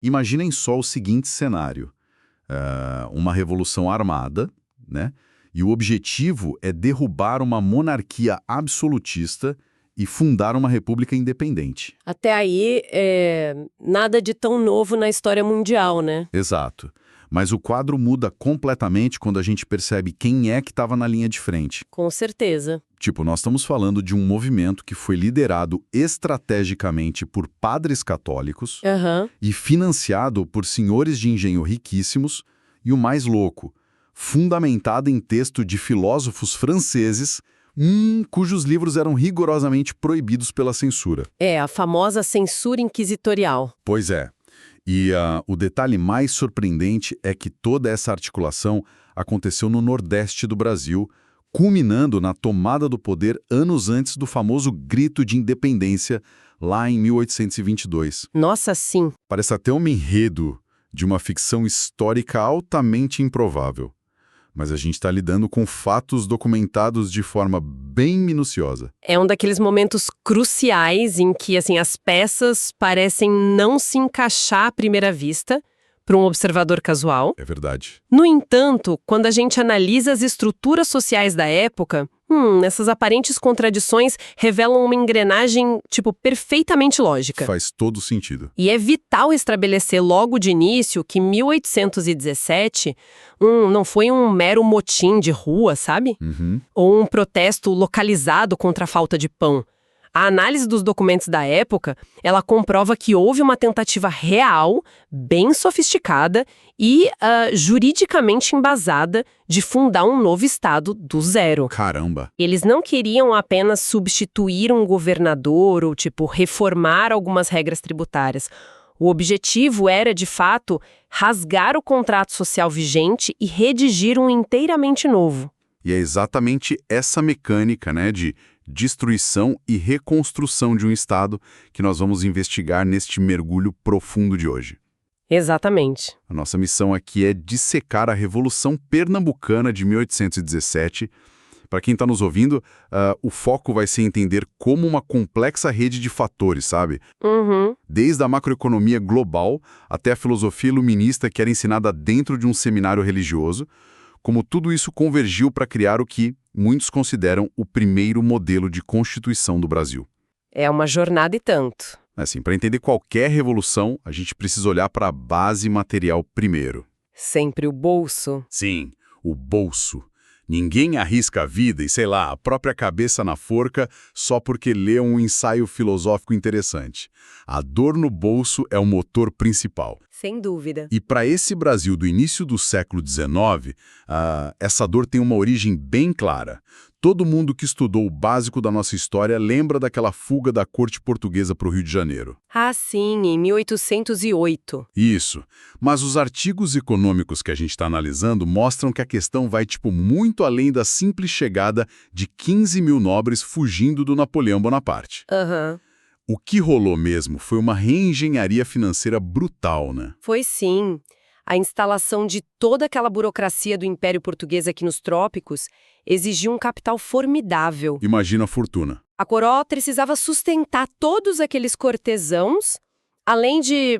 Imaginem só o seguinte cenário. Uma revolução armada, né? E o objetivo é derrubar uma monarquia absolutista e fundar uma república independente. Até aí, nada de tão novo na história mundial, né? Exato. Mas o quadro muda completamente quando a gente percebe quem é que estava na linha de frente. Com certeza. Tipo, nós estamos falando de um movimento que foi liderado estrategicamente por padres católicos e financiado por senhores de engenho riquíssimos e o mais louco, fundamentado em texto de filósofos franceses, cujos livros eram rigorosamente proibidos pela censura. A famosa censura inquisitorial. Pois é. E o detalhe mais surpreendente é que toda essa articulação aconteceu no Nordeste do Brasil, culminando na tomada do poder anos antes do famoso Grito de Independência, lá em 1822. Nossa, sim. Parece até um enredo de uma ficção histórica altamente improvável. Mas a gente está lidando com fatos documentados de forma bem minuciosa. É um daqueles momentos cruciais em que as peças parecem não se encaixar à primeira vista para um observador casual. É verdade. No entanto, quando a gente analisa as estruturas sociais da época, essas aparentes contradições revelam uma engrenagem, perfeitamente lógica. Faz todo sentido. E é vital estabelecer logo de início que 1817 não foi um mero motim de rua, sabe? Ou um protesto localizado contra a falta de pão. A análise dos documentos da época, ela comprova que houve uma tentativa real, bem sofisticada e juridicamente embasada de fundar um novo estado do zero. Caramba! Eles não queriam apenas substituir um governador ou, reformar algumas regras tributárias. O objetivo era, de fato, rasgar o contrato social vigente e redigir um inteiramente novo. E é exatamente essa mecânica, de destruição e reconstrução de um Estado que nós vamos investigar neste mergulho profundo de hoje. Exatamente. A nossa missão aqui é dissecar a Revolução Pernambucana de 1817. Para quem está nos ouvindo, o foco vai ser entender como uma complexa rede de fatores, sabe? Desde a macroeconomia global até a filosofia iluminista que era ensinada dentro de um seminário religioso, como tudo isso convergiu para criar o que muitos consideram o primeiro modelo de Constituição do Brasil. É uma jornada e tanto. Para entender qualquer revolução, a gente precisa olhar para a base material primeiro. Sempre o bolso. Sim, o bolso. Ninguém arrisca a vida e, a própria cabeça na forca só porque lê um ensaio filosófico interessante. A dor no bolso é o motor principal. Sem dúvida. E para esse Brasil do início do século XIX, essa dor tem uma origem bem clara. Todo mundo que estudou o básico da nossa história lembra daquela fuga da corte portuguesa para o Rio de Janeiro. Ah, sim, em 1808. Isso. Mas os artigos econômicos que a gente está analisando mostram que a questão vai, muito além da simples chegada de 15 mil nobres fugindo do Napoleão Bonaparte. O que rolou mesmo foi uma reengenharia financeira brutal, né? Foi sim. A instalação de toda aquela burocracia do Império Português aqui nos trópicos exigiu um capital formidável. Imagina a fortuna. A coroa precisava sustentar todos aqueles cortesãos, além de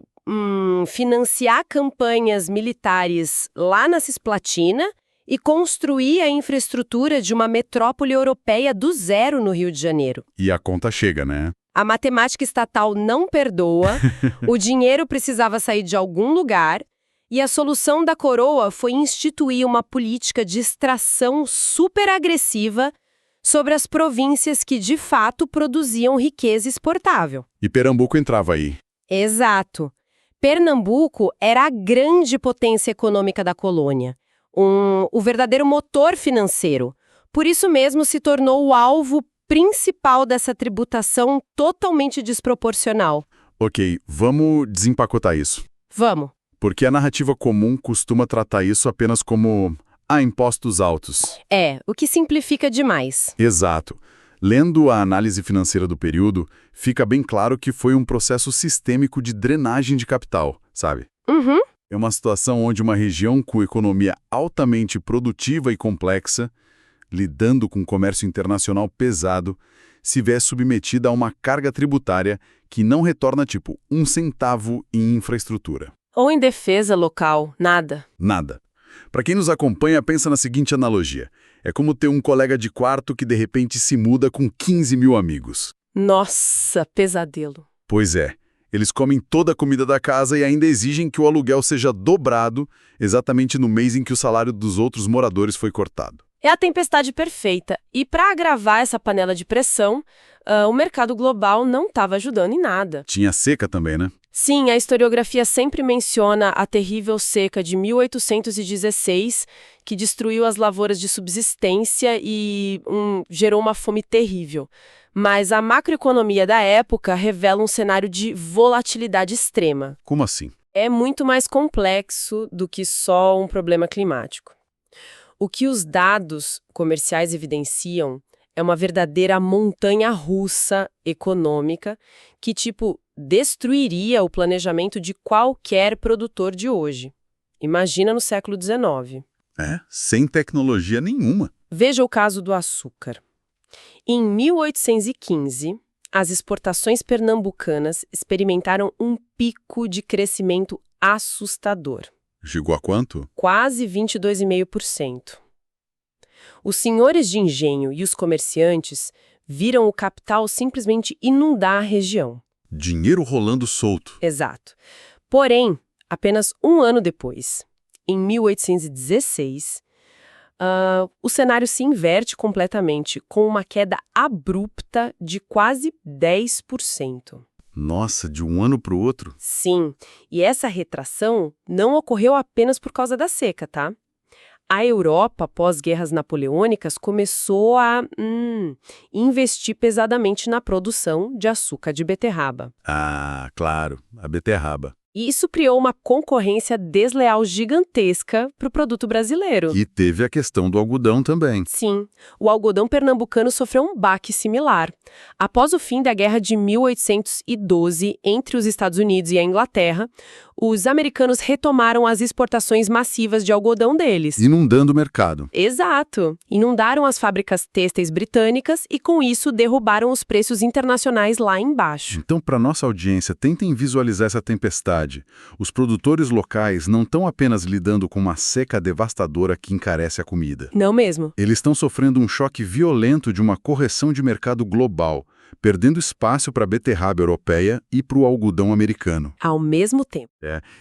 financiar campanhas militares lá na Cisplatina e construir a infraestrutura de uma metrópole europeia do zero no Rio de Janeiro. E a conta chega, né? A matemática estatal não perdoa, o dinheiro precisava sair de algum lugar, e a solução da coroa foi instituir uma política de extração super agressiva sobre as províncias que, de fato, produziam riqueza exportável. E Pernambuco entrava aí. Exato. Pernambuco era a grande potência econômica da colônia, o verdadeiro motor financeiro. Por isso mesmo se tornou o alvo principal dessa tributação totalmente desproporcional. Ok, vamos desempacotar isso. Vamos. Porque a narrativa comum costuma tratar isso apenas como impostos altos. O que simplifica demais. Exato. Lendo a análise financeira do período, fica bem claro que foi um processo sistêmico de drenagem de capital, sabe? É uma situação onde uma região com economia altamente produtiva e complexa, lidando com comércio internacional pesado, se vê submetida a uma carga tributária que não retorna, tipo, 1 centavo em infraestrutura. Ou em defesa local, nada. Nada. Para quem nos acompanha, pensa na seguinte analogia. É como ter um colega de quarto que de repente se muda com 15 mil amigos. Nossa, pesadelo. Pois é. Eles comem toda a comida da casa e ainda exigem que o aluguel seja dobrado exatamente no mês em que o salário dos outros moradores foi cortado. É a tempestade perfeita. E para agravar essa panela de pressão, o mercado global não estava ajudando em nada. Tinha seca também, né? Sim, a historiografia sempre menciona a terrível seca de 1816, que destruiu as lavouras de subsistência e gerou uma fome terrível. Mas a macroeconomia da época revela um cenário de volatilidade extrema. Como assim? É muito mais complexo do que só um problema climático. O que os dados comerciais evidenciam é uma verdadeira montanha-russa econômica que, destruiria o planejamento de qualquer produtor de hoje. Imagina no século XIX. Sem tecnologia nenhuma. Veja o caso do açúcar. Em 1815, as exportações pernambucanas experimentaram um pico de crescimento assustador. Chegou a quanto? Quase 22,5%. Os senhores de engenho e os comerciantes viram o capital simplesmente inundar a região. Dinheiro rolando solto. Exato. Porém, apenas um ano depois, em 1816, o cenário se inverte completamente, com uma queda abrupta de quase 10%. Nossa, de um ano para o outro? Sim, e essa retração não ocorreu apenas por causa da seca, tá? A Europa, pós-guerras napoleônicas, começou a investir pesadamente na produção de açúcar de beterraba. Ah, claro, a beterraba. E isso criou uma concorrência desleal gigantesca para o produto brasileiro. E teve a questão do algodão também. Sim, o algodão pernambucano sofreu um baque similar. Após o fim da Guerra de 1812 entre os Estados Unidos e a Inglaterra, os americanos retomaram as exportações massivas de algodão deles. Inundando o mercado. Exato. Inundaram as fábricas têxteis britânicas e, com isso, derrubaram os preços internacionais lá embaixo. Então, para nossa audiência, tentem visualizar essa tempestade. Os produtores locais não estão apenas lidando com uma seca devastadora que encarece a comida. Não mesmo. Eles estão sofrendo um choque violento de uma correção de mercado global, perdendo espaço para a beterraba europeia e para o algodão americano. Ao mesmo tempo.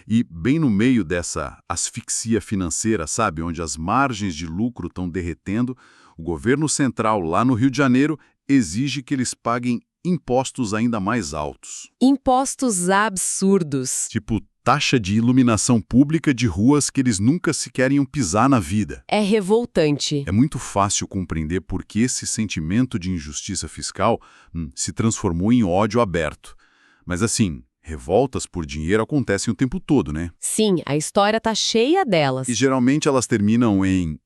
E bem no meio dessa asfixia financeira, sabe, onde as margens de lucro estão derretendo, o governo central lá no Rio de Janeiro exige que eles paguem impostos ainda mais altos. Impostos absurdos. Tipo, taxa de iluminação pública de ruas que eles nunca sequer iam pisar na vida. É revoltante. É muito fácil compreender por que esse sentimento de injustiça fiscal se transformou em ódio aberto. Mas assim, revoltas por dinheiro acontecem o tempo todo, né? Sim, a história tá cheia delas. E geralmente elas terminam em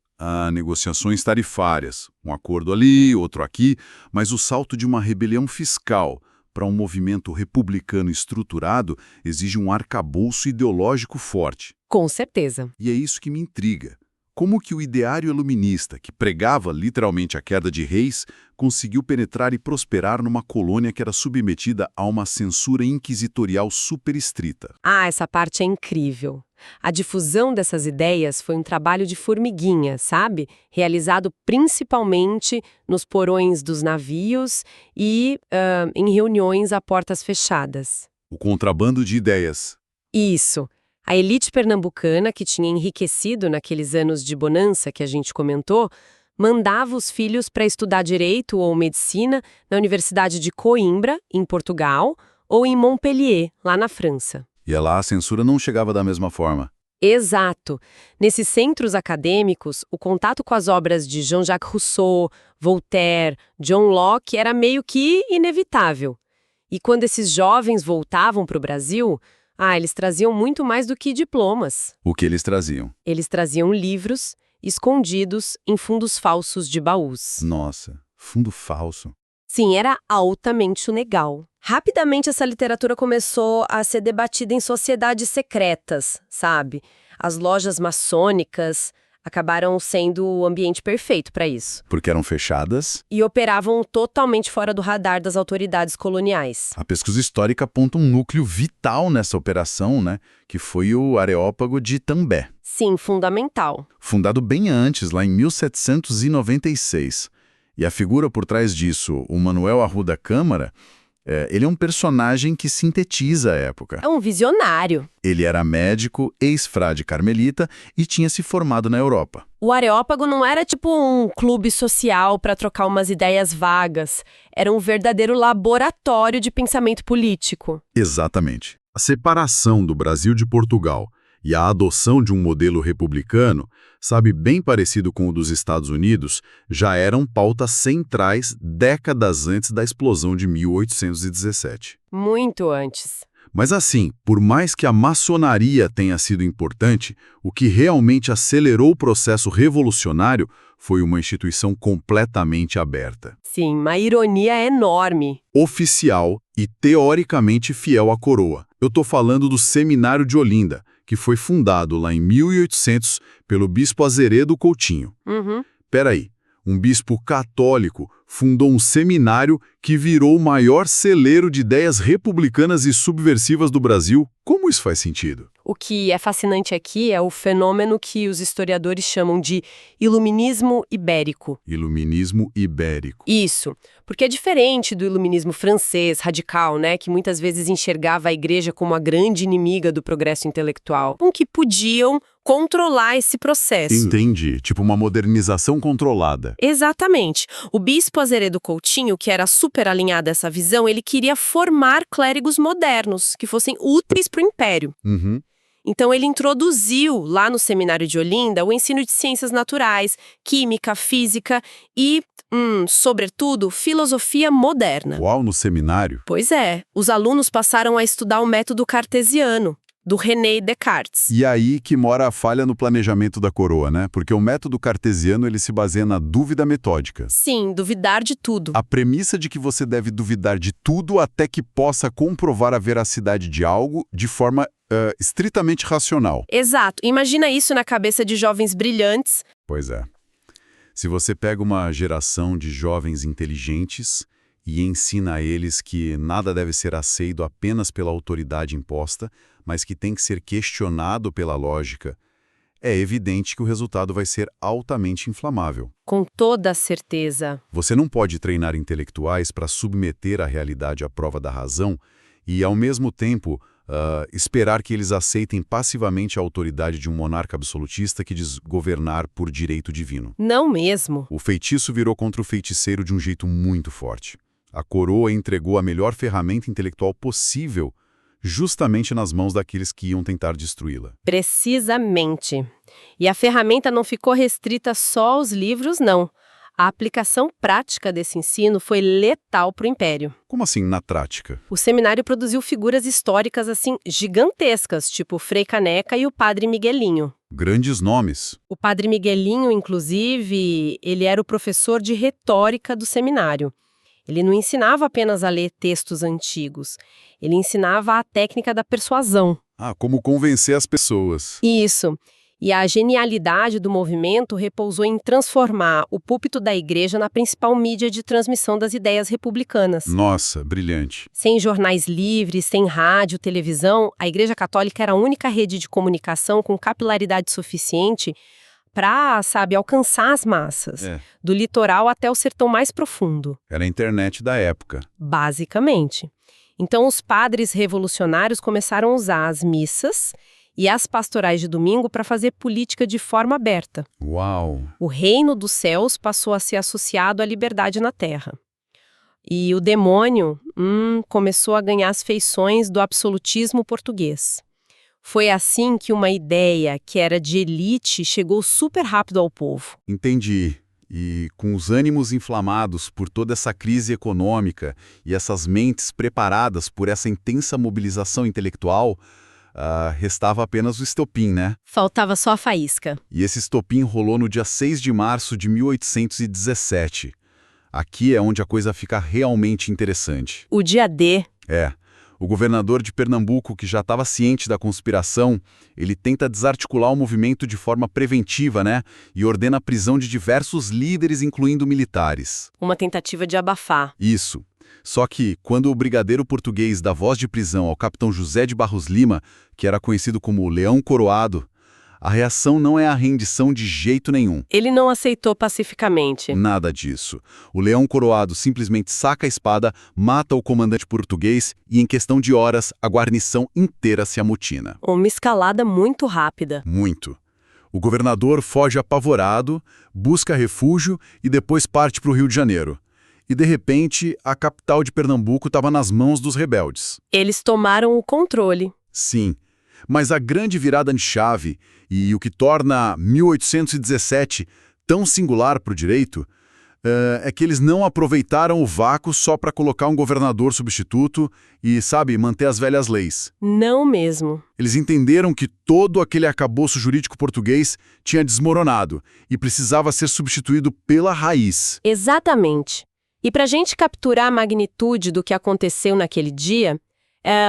negociações tarifárias. Um acordo ali, outro aqui, mas o salto de uma rebelião fiscal para um movimento republicano estruturado exige um arcabouço ideológico forte. Com certeza. E é isso que me intriga. Como que o ideário iluminista, que pregava literalmente a queda de reis, conseguiu penetrar e prosperar numa colônia que era submetida a uma censura inquisitorial super estrita? Ah, essa parte é incrível. A difusão dessas ideias foi um trabalho de formiguinha, sabe? Realizado principalmente nos porões dos navios e em reuniões a portas fechadas. O contrabando de ideias. Isso. A elite pernambucana, que tinha enriquecido naqueles anos de bonança que a gente comentou, mandava os filhos para estudar direito ou medicina na Universidade de Coimbra, em Portugal, ou em Montpellier, lá na França. E lá a censura não chegava da mesma forma. Exato. Nesses centros acadêmicos, o contato com as obras de Jean-Jacques Rousseau, Voltaire, John Locke era meio que inevitável. E quando esses jovens voltavam para o Brasil, eles traziam muito mais do que diplomas. O que eles traziam? Eles traziam livros escondidos em fundos falsos de baús. Nossa, fundo falso. Sim, era altamente legal. Rapidamente essa literatura começou a ser debatida em sociedades secretas, sabe? As lojas maçônicas, Acabaram sendo o ambiente perfeito para isso. Porque eram fechadas. E operavam totalmente fora do radar das autoridades coloniais. A pesquisa histórica aponta um núcleo vital nessa operação, né? Que foi o Areópago de Itambé. Sim, fundamental. Fundado bem antes, lá em 1796. E a figura por trás disso, o Manuel Arruda Câmara, ele é um personagem que sintetiza a época. É um visionário. Ele era médico, ex-frade carmelita e tinha se formado na Europa. O Areópago não era tipo um clube social para trocar umas ideias vagas. Era um verdadeiro laboratório de pensamento político. Exatamente. A separação do Brasil de Portugal e a adoção de um modelo republicano, bem parecido com o dos Estados Unidos, já eram pautas centrais décadas antes da explosão de 1817. Muito antes. Mas assim, por mais que a maçonaria tenha sido importante, o que realmente acelerou o processo revolucionário foi uma instituição completamente aberta. Sim, uma ironia enorme. Oficial e teoricamente fiel à coroa. Eu estou falando do Seminário de Olinda, que foi fundado lá em 1800 pelo bispo Azeredo Coutinho. Peraí, um bispo católico fundou um seminário que virou o maior celeiro de ideias republicanas e subversivas do Brasil? Como isso faz sentido? O que é fascinante aqui é o fenômeno que os historiadores chamam de iluminismo ibérico. Iluminismo ibérico. Isso, porque é diferente do iluminismo francês, radical, né, que muitas vezes enxergava a igreja como a grande inimiga do progresso intelectual, com que podiam controlar esse processo. Entendi, tipo uma modernização controlada. Exatamente. O bispo Azeredo Coutinho, que era super alinhado a essa visão, ele queria formar clérigos modernos, que fossem úteis para o império. Então ele introduziu, lá no Seminário de Olinda, o ensino de ciências naturais, química, física e, sobretudo, filosofia moderna. Uau, no seminário? Pois é, os alunos passaram a estudar o método cartesiano, do René Descartes. E aí que mora a falha no planejamento da coroa, né? Porque o método cartesiano ele se baseia na dúvida metódica. Sim, duvidar de tudo. A premissa de que você deve duvidar de tudo até que possa comprovar a veracidade de algo de forma estritamente racional. Exato. Imagina isso na cabeça de jovens brilhantes. Pois é. Se você pega uma geração de jovens inteligentes e ensina a eles que nada deve ser aceito apenas pela autoridade imposta, mas que tem que ser questionado pela lógica, é evidente que o resultado vai ser altamente inflamável. Com toda certeza. Você não pode treinar intelectuais para submeter a realidade à prova da razão e, ao mesmo tempo, esperar que eles aceitem passivamente a autoridade de um monarca absolutista que diz governar por direito divino. Não mesmo. O feitiço virou contra o feiticeiro de um jeito muito forte. A coroa entregou a melhor ferramenta intelectual possível justamente nas mãos daqueles que iam tentar destruí-la. Precisamente. E a ferramenta não ficou restrita só aos livros, não. A aplicação prática desse ensino foi letal para o Império. Como assim, na prática? O seminário produziu figuras históricas, assim, gigantescas, tipo Frei Caneca e o Padre Miguelinho. Grandes nomes. O Padre Miguelinho, inclusive, ele era o professor de retórica do seminário. Ele não ensinava apenas a ler textos antigos, ele ensinava a técnica da persuasão. Como convencer as pessoas. Isso. E a genialidade do movimento repousou em transformar o púlpito da igreja na principal mídia de transmissão das ideias republicanas. Nossa, brilhante. Sem jornais livres, sem rádio, televisão, a Igreja Católica era a única rede de comunicação com capilaridade suficiente para, alcançar as massas, do litoral até o sertão mais profundo. Era a internet da época. Basicamente. Então, os padres revolucionários começaram a usar as missas e as pastorais de domingo para fazer política de forma aberta. Uau! O reino dos céus passou a ser associado à liberdade na terra. E o demônio começou a ganhar as feições do absolutismo português. Foi assim que uma ideia que era de elite chegou super rápido ao povo. Entendi. E com os ânimos inflamados por toda essa crise econômica e essas mentes preparadas por essa intensa mobilização intelectual, restava apenas o estopim, né? Faltava só a faísca. E esse estopim rolou no dia 6 de março de 1817. Aqui é onde a coisa fica realmente interessante. O dia D. O governador de Pernambuco, que já estava ciente da conspiração, ele tenta desarticular o movimento de forma preventiva, né? E ordena a prisão de diversos líderes, incluindo militares. Uma tentativa de abafar. Isso. Só que, quando o brigadeiro português dá voz de prisão ao capitão José de Barros Lima, que era conhecido como Leão Coroado, a reação não é a rendição de jeito nenhum. Ele não aceitou pacificamente. Nada disso. O Leão Coroado simplesmente saca a espada, mata o comandante português e, em questão de horas, a guarnição inteira se amotina. Uma escalada muito rápida. Muito. O governador foge apavorado, busca refúgio e depois parte para o Rio de Janeiro. E, de repente, a capital de Pernambuco estava nas mãos dos rebeldes. Eles tomaram o controle. Sim, mas a grande virada de chave e o que torna 1817 tão singular para o direito é que eles não aproveitaram o vácuo só para colocar um governador substituto e, sabe, manter as velhas leis. Não mesmo. Eles entenderam que todo aquele arcabouço jurídico português tinha desmoronado e precisava ser substituído pela raiz. Exatamente. E para a gente capturar a magnitude do que aconteceu naquele dia,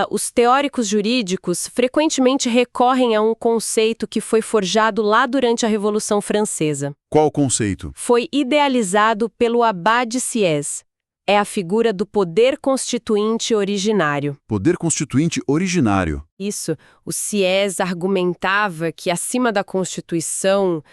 os teóricos jurídicos frequentemente recorrem a um conceito que foi forjado lá durante a Revolução Francesa. Qual o conceito? Foi idealizado pelo Abade Sieyès. É a figura do poder constituinte originário. Poder constituinte originário. Isso. O Sieyès argumentava que acima da Constituição,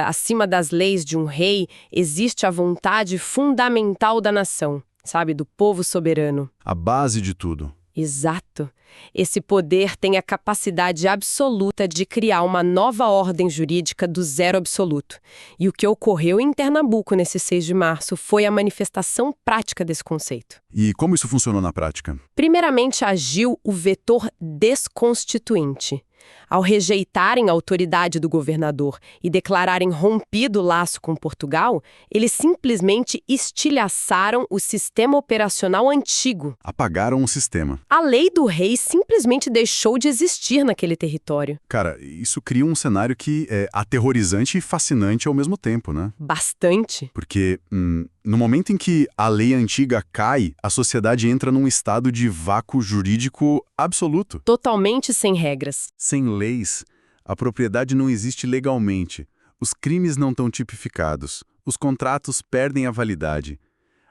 acima das leis de um rei, existe a vontade fundamental da nação, sabe, do povo soberano. A base de tudo. Exato. Esse poder tem a capacidade absoluta de criar uma nova ordem jurídica do zero absoluto. E o que ocorreu em Pernambuco nesse 6 de março foi a manifestação prática desse conceito. E como isso funcionou na prática? Primeiramente, agiu o vetor desconstituinte. Ao rejeitarem a autoridade do governador e declararem rompido o laço com Portugal, eles simplesmente estilhaçaram o sistema operacional antigo. Apagaram o sistema. A lei do rei simplesmente deixou de existir naquele território. Cara, isso cria um cenário que é aterrorizante e fascinante ao mesmo tempo, né? Bastante. Porque no momento em que a lei antiga cai, a sociedade entra num estado de vácuo jurídico absoluto. Totalmente sem regras. Sem leis, a propriedade não existe legalmente, os crimes não estão tipificados, os contratos perdem a validade.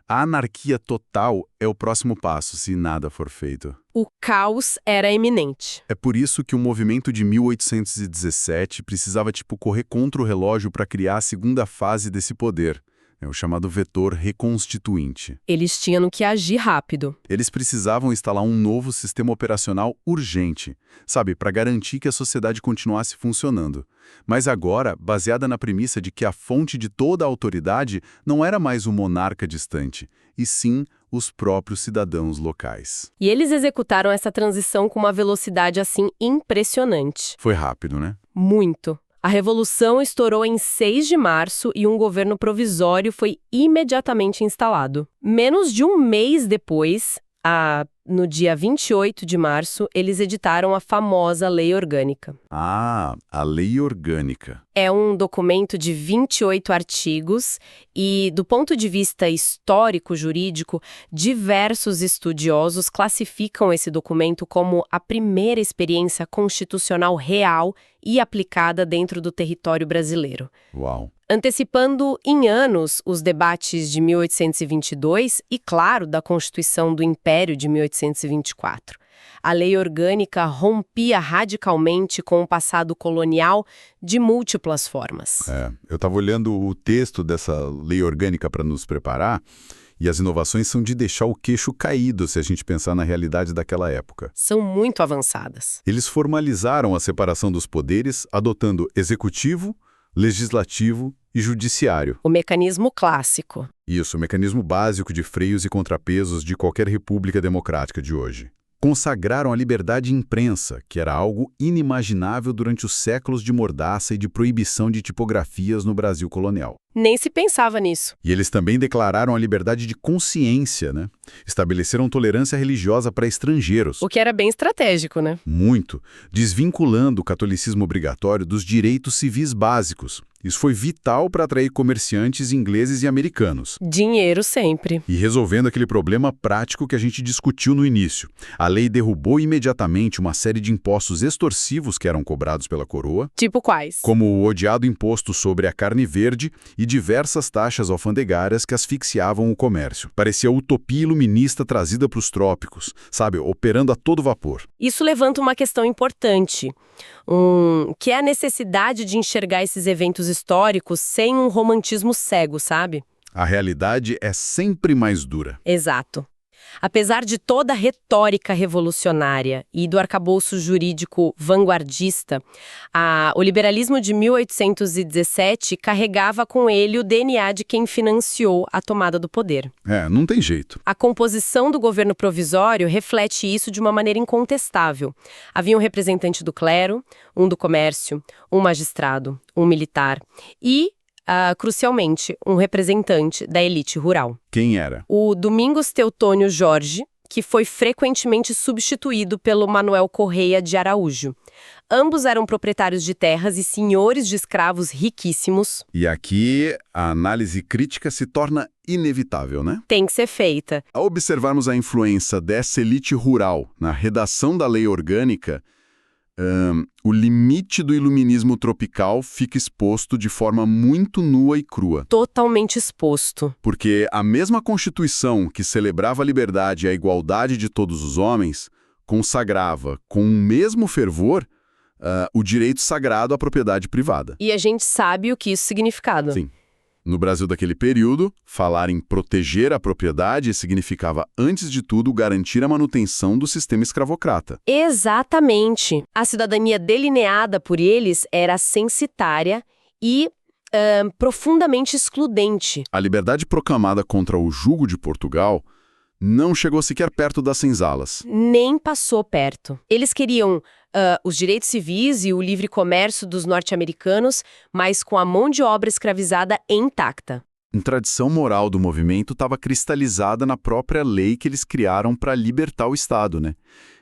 A anarquia total é o próximo passo, se nada for feito. O caos era iminente. É por isso que o movimento de 1817 precisava, correr contra o relógio para criar a segunda fase desse poder. É o chamado vetor reconstituinte. Eles tinham que agir rápido. Eles precisavam instalar um novo sistema operacional urgente, sabe, para garantir que a sociedade continuasse funcionando. Mas agora, baseada na premissa de que a fonte de toda a autoridade não era mais o monarca distante, e sim os próprios cidadãos locais. E eles executaram essa transição com uma velocidade assim impressionante. Foi rápido, né? Muito. A Revolução estourou em 6 de março e um governo provisório foi imediatamente instalado. Menos de um mês depois, no dia 28 de março, eles editaram a famosa Lei Orgânica. Ah, a Lei Orgânica. É um documento de 28 artigos e, do ponto de vista histórico-jurídico, diversos estudiosos classificam esse documento como a primeira experiência constitucional real e aplicada dentro do território brasileiro. Uau! Antecipando em anos os debates de 1822 e, claro, da Constituição do Império de 1824. A lei orgânica rompia radicalmente com o passado colonial de múltiplas formas. Eu estava olhando o texto dessa lei orgânica para nos preparar, e as inovações são de deixar o queixo caído se a gente pensar na realidade daquela época. São muito avançadas. Eles formalizaram a separação dos poderes, adotando executivo, legislativo e judiciário. O mecanismo clássico. Isso, o mecanismo básico de freios e contrapesos de qualquer república democrática de hoje. Consagraram a liberdade de imprensa, que era algo inimaginável durante os séculos de mordaça e de proibição de tipografias no Brasil colonial. Nem se pensava nisso. E eles também declararam a liberdade de consciência, né? Estabeleceram tolerância religiosa para estrangeiros. O que era bem estratégico, né? Muito, desvinculando o catolicismo obrigatório dos direitos civis básicos. Isso foi vital para atrair comerciantes ingleses e americanos. Dinheiro sempre. E resolvendo aquele problema prático que a gente discutiu no início. A lei derrubou imediatamente uma série de impostos extorsivos que eram cobrados pela coroa. Tipo quais? Como o odiado imposto sobre a carne verde e diversas taxas alfandegárias que asfixiavam o comércio. Parecia a utopia iluminista trazida para os trópicos, sabe, operando a todo vapor. Isso levanta uma questão importante, que é a necessidade de enxergar esses eventos históricos sem um romantismo cego, sabe? A realidade é sempre mais dura. Exato. Apesar de toda a retórica revolucionária e do arcabouço jurídico vanguardista, o liberalismo de 1817 carregava com ele o DNA de quem financiou a tomada do poder. Não tem jeito. A composição do governo provisório reflete isso de uma maneira incontestável. Havia um representante do clero, um do comércio, um magistrado, um militar e, crucialmente, um representante da elite rural. Quem era? O Domingos Teutônio Jorge, que foi frequentemente substituído pelo Manuel Correia de Araújo. Ambos eram proprietários de terras e senhores de escravos riquíssimos. E aqui a análise crítica se torna inevitável, né? Tem que ser feita. Ao observarmos a influência dessa elite rural na redação da lei orgânica, o limite do iluminismo tropical fica exposto de forma muito nua e crua. Totalmente exposto. Porque a mesma Constituição que celebrava a liberdade e a igualdade de todos os homens consagrava, com o mesmo fervor, o direito sagrado à propriedade privada. E a gente sabe o que isso significava. Sim. No Brasil daquele período, falar em proteger a propriedade significava, antes de tudo, garantir a manutenção do sistema escravocrata. Exatamente. A cidadania delineada por eles era censitária e profundamente excludente. A liberdade proclamada contra o jugo de Portugal não chegou sequer perto das senzalas. Nem passou perto. Eles queriam os direitos civis e o livre comércio dos norte-americanos, mas com a mão de obra escravizada intacta. A tradição moral do movimento estava cristalizada na própria lei que eles criaram para libertar o Estado, né?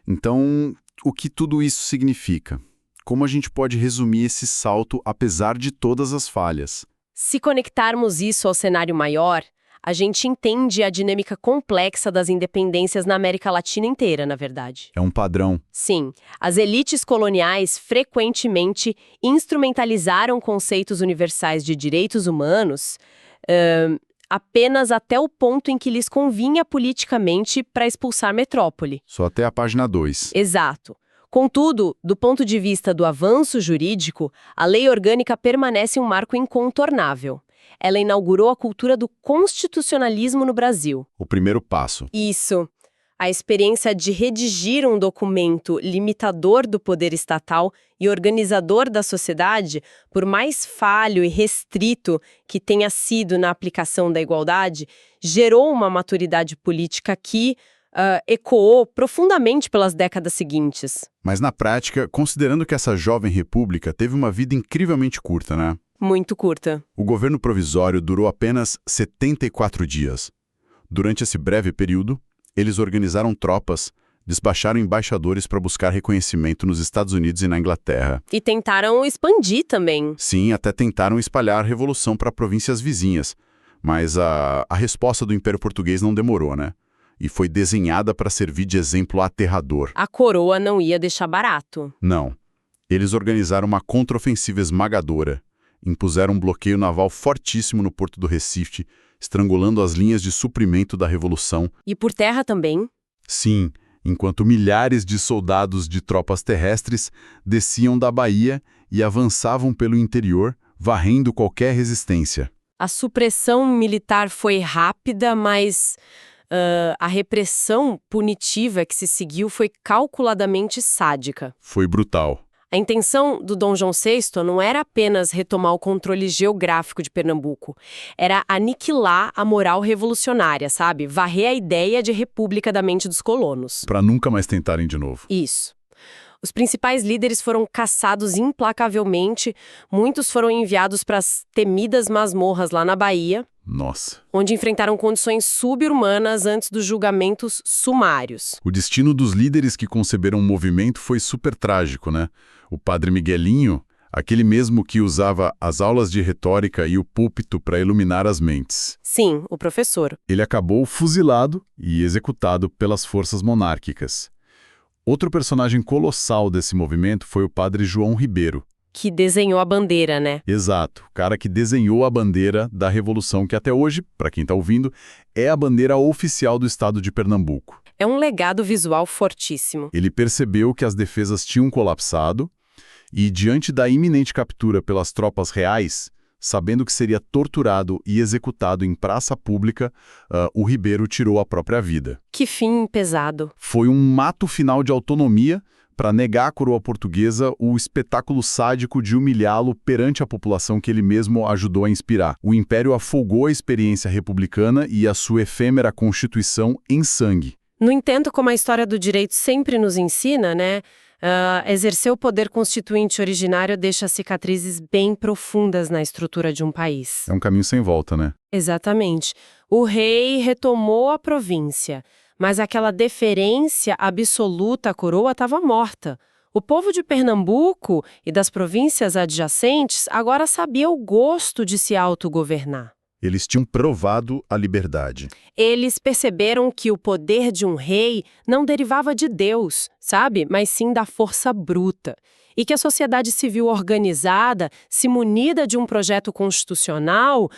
Então, o que tudo isso significa? Como a gente pode resumir esse salto apesar de todas as falhas? Se conectarmos isso ao cenário maior, a gente entende a dinâmica complexa das independências na América Latina inteira, na verdade. É um padrão. Sim, as elites coloniais frequentemente instrumentalizaram conceitos universais de direitos humanos apenas até o ponto em que lhes convinha politicamente para expulsar metrópole. Só até a página 2. Exato. Contudo, do ponto de vista do avanço jurídico, a lei orgânica permanece um marco incontornável. Ela inaugurou a cultura do constitucionalismo no Brasil. O primeiro passo. Isso. A experiência de redigir um documento limitador do poder estatal e organizador da sociedade, por mais falho e restrito que tenha sido na aplicação da igualdade, gerou uma maturidade política que ecoou profundamente pelas décadas seguintes. Mas na prática, considerando que essa jovem república teve uma vida incrivelmente curta, né? Muito curta. O governo provisório durou apenas 74 dias. Durante esse breve período, eles organizaram tropas, despacharam embaixadores para buscar reconhecimento nos Estados Unidos e na Inglaterra. E tentaram expandir também. Sim, até tentaram espalhar a revolução para províncias vizinhas. Mas a resposta do Império Português não demorou, né? E foi desenhada para servir de exemplo aterrador. A coroa não ia deixar barato. Não. Eles organizaram uma contraofensiva esmagadora. Impuseram um bloqueio naval fortíssimo no Porto do Recife, estrangulando as linhas de suprimento da Revolução. E por terra também? Sim, enquanto milhares de soldados de tropas terrestres desciam da Bahia e avançavam pelo interior, varrendo qualquer resistência. A supressão militar foi rápida, mas a repressão punitiva que se seguiu foi calculadamente sádica. Foi brutal. A intenção do Dom João VI não era apenas retomar o controle geográfico de Pernambuco, era aniquilar a moral revolucionária, sabe? Varrer a ideia de república da mente dos colonos. Para nunca mais tentarem de novo. Isso. Os principais líderes foram caçados implacavelmente, muitos foram enviados para as temidas masmorras lá na Bahia, Nossa. onde enfrentaram condições sub-humanas antes dos julgamentos sumários. O destino dos líderes que conceberam o movimento foi super trágico, né? O padre Miguelinho, aquele mesmo que usava as aulas de retórica e o púlpito para iluminar as mentes. Sim, o professor. Ele acabou fuzilado e executado pelas forças monárquicas. Outro personagem colossal desse movimento foi o padre João Ribeiro. Que desenhou a bandeira, né? Exato, o cara que desenhou a bandeira da Revolução, que até hoje, para quem está ouvindo, é a bandeira oficial do estado de Pernambuco. É um legado visual fortíssimo. Ele percebeu que as defesas tinham colapsado e, diante da iminente captura pelas tropas reais, sabendo que seria torturado e executado em praça pública, o Ribeiro tirou a própria vida. Que fim pesado. Foi um ato final de autonomia para negar à coroa portuguesa o espetáculo sádico de humilhá-lo perante a população que ele mesmo ajudou a inspirar. O Império afogou a experiência republicana e a sua efêmera Constituição em sangue. No entanto, como a história do direito sempre nos ensina, né? Exercer o poder constituinte originário deixa cicatrizes bem profundas na estrutura de um país. É um caminho sem volta, né? Exatamente. O rei retomou a província, mas aquela deferência absoluta à coroa estava morta. O povo de Pernambuco e das províncias adjacentes agora sabia o gosto de se autogovernar. Eles tinham provado a liberdade. Eles perceberam que o poder de um rei não derivava de Deus, sabe? Mas sim da força bruta. E que a sociedade civil organizada, se munida de um projeto constitucional,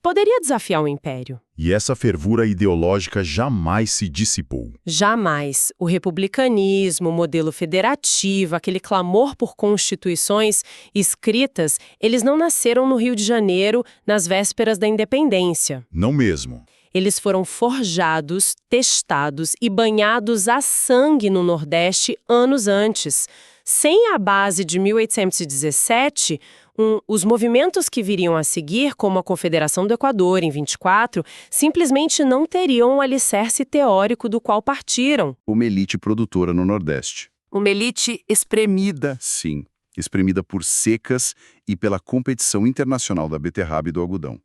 poderia desafiar o império. E essa fervura ideológica jamais se dissipou. Jamais. O republicanismo, o modelo federativo, aquele clamor por constituições escritas, eles não nasceram no Rio de Janeiro nas vésperas da independência. Não mesmo. Eles foram forjados, testados e banhados a sangue no Nordeste anos antes. Sem a base de 1817, os movimentos que viriam a seguir, como a Confederação do Equador, em 24, simplesmente não teriam o alicerce teórico do qual partiram. Uma elite produtora no Nordeste. Uma elite espremida. Sim, espremida por secas e pela competição internacional da beterraba e do algodão.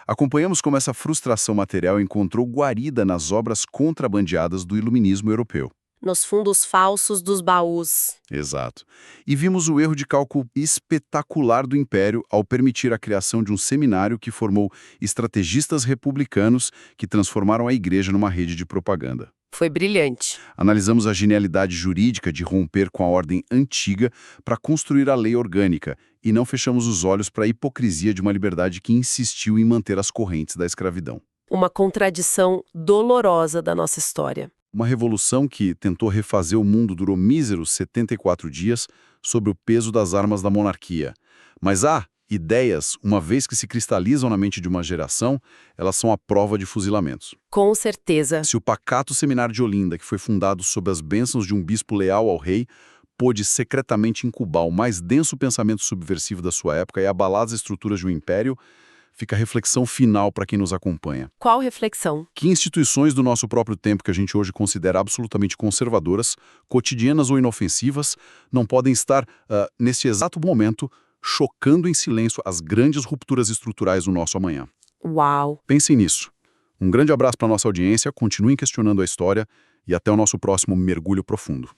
Acompanhamos como essa frustração material encontrou guarida nas obras contrabandeadas do iluminismo europeu. Nos fundos falsos dos baús. Exato. E vimos o erro de cálculo espetacular do Império ao permitir a criação de um seminário que formou estrategistas republicanos que transformaram a igreja numa rede de propaganda. Foi brilhante. Analisamos a genialidade jurídica de romper com a ordem antiga para construir a lei orgânica e não fechamos os olhos para a hipocrisia de uma liberdade que insistiu em manter as correntes da escravidão. Uma contradição dolorosa da nossa história. Uma revolução que tentou refazer o mundo durou míseros 74 dias sob o peso das armas da monarquia. Mas ideias, uma vez que se cristalizam na mente de uma geração, elas são a prova de fuzilamentos. Com certeza. Se o pacato seminário de Olinda, que foi fundado sob as bênçãos de um bispo leal ao rei, pôde secretamente incubar o mais denso pensamento subversivo da sua época e abalar as estruturas de um império, fica a reflexão final para quem nos acompanha. Qual reflexão? Que instituições do nosso próprio tempo que a gente hoje considera absolutamente conservadoras, cotidianas ou inofensivas, não podem estar, neste exato momento, chocando em silêncio as grandes rupturas estruturais do nosso amanhã. Uau! Pensem nisso. Um grande abraço para a nossa audiência, continuem questionando a história e até o nosso próximo mergulho profundo.